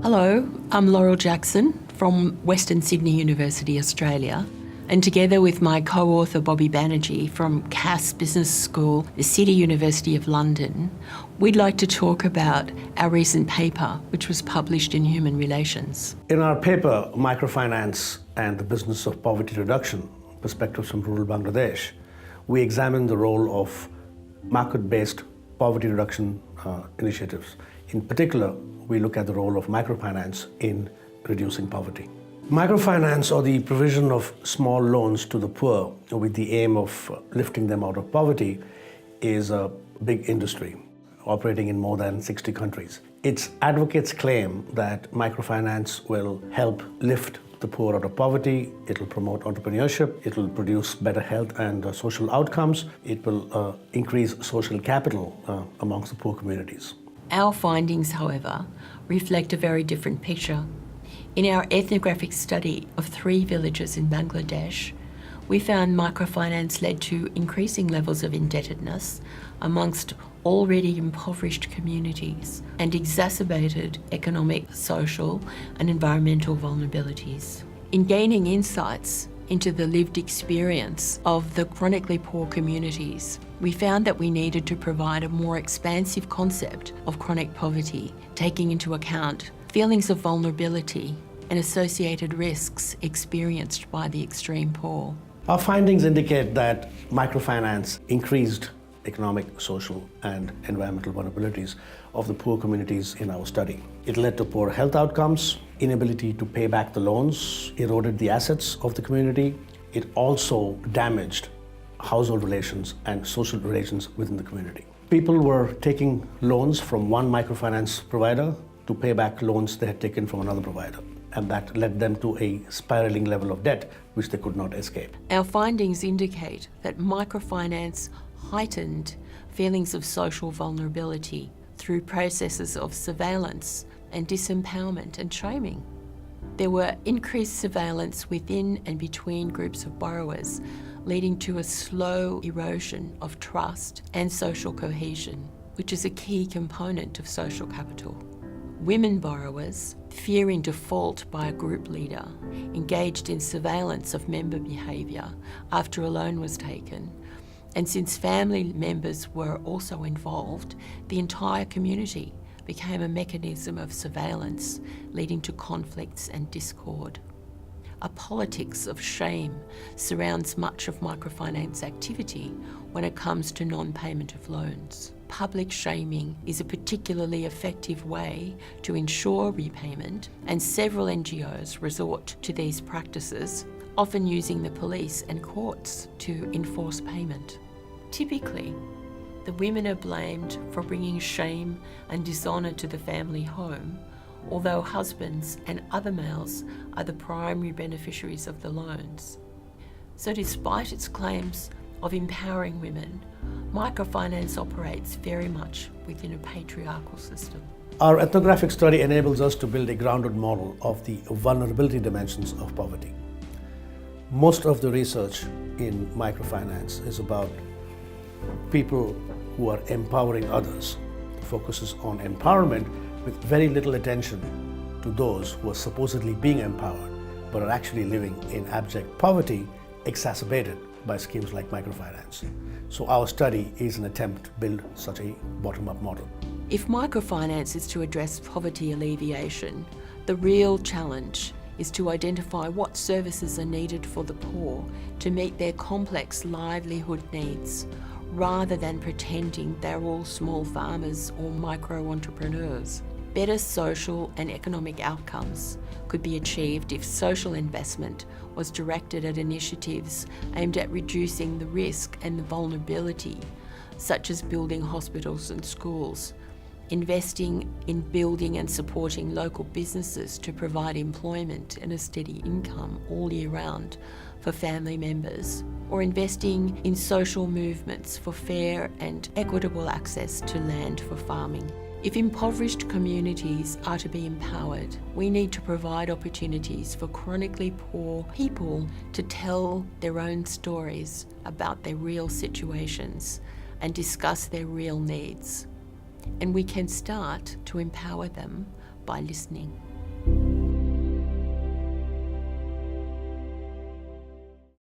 Hello, I'm Laurel Jackson from Western Sydney University, Australia, and together with my co-author Bobby Banerjee from Cass Business School, the City University of London, we'd like to talk about our recent paper, which was published in Human Relations. In our paper, Microfinance and the Business of Poverty Reduction, Perspectives from Rural Bangladesh, we examine the role of market-based poverty reduction initiatives. In particular, we look at the role of microfinance in reducing poverty. Microfinance, or the provision of small loans to the poor with the aim of lifting them out of poverty, is a big industry operating in more than 60 countries. Its advocates claim that microfinance will help lift the poor out of poverty, it will promote entrepreneurship, it will produce better health and social outcomes, it will increase social capital amongst the poor communities. Our findings, however, reflect a very different picture. In our ethnographic study of 3 villages in Bangladesh, we found microfinance led to increasing levels of indebtedness amongst already impoverished communities and exacerbated economic, social and environmental vulnerabilities. In gaining insights into the lived experience of the chronically poor communities, we found that we needed to provide a more expansive concept of chronic poverty, taking into account feelings of vulnerability and associated risks experienced by the extreme poor. Our findings indicate that microfinance increased economic, social and environmental vulnerabilities of the poor communities in our study. It led to poor health outcomes, inability to pay back the loans, eroded the assets of the community. It also damaged household relations and social relations within the community. People were taking loans from one microfinance provider to pay back loans they had taken from another provider, and that led them to a spiraling level of debt which they could not escape. Our findings indicate that microfinance heightened feelings of social vulnerability through processes of surveillance and disempowerment and shaming. There were increased surveillance within and between groups of borrowers, leading to a slow erosion of trust and social cohesion, which is a key component of social capital. Women borrowers, fearing default by a group leader, engaged in surveillance of member behaviour after a loan was taken. And since family members were also involved, the entire community became a mechanism of surveillance, leading to conflicts and discord. A politics of shame surrounds much of microfinance activity when it comes to non-payment of loans. Public shaming is a particularly effective way to ensure repayment, and several NGOs resort to these practices, often using the police and courts to enforce payment. Typically, the women are blamed for bringing shame and dishonour to the family home, although husbands and other males are the primary beneficiaries of the loans. So despite its claims of empowering women, microfinance operates very much within a patriarchal system. Our ethnographic study enables us to build a grounded model of the vulnerability dimensions of poverty. Most of the research in microfinance is about people who are empowering others. It focuses on empowerment with very little attention to those who are supposedly being empowered but are actually living in abject poverty, exacerbated by schemes like microfinance. So our study is an attempt to build such a bottom-up model. If microfinance is to address poverty alleviation, the real challenge is to identify what services are needed for the poor to meet their complex livelihood needs, rather than pretending they're all small farmers or micro-entrepreneurs. Better social and economic outcomes could be achieved if social investment was directed at initiatives aimed at reducing the risk and the vulnerability, such as building hospitals and schools, investing in building and supporting local businesses to provide employment and a steady income all year round for family members, or investing in social movements for fair and equitable access to land for farming. If impoverished communities are to be empowered, we need to provide opportunities for chronically poor people to tell their own stories about their real situations and discuss their real needs. And we can start to empower them by listening.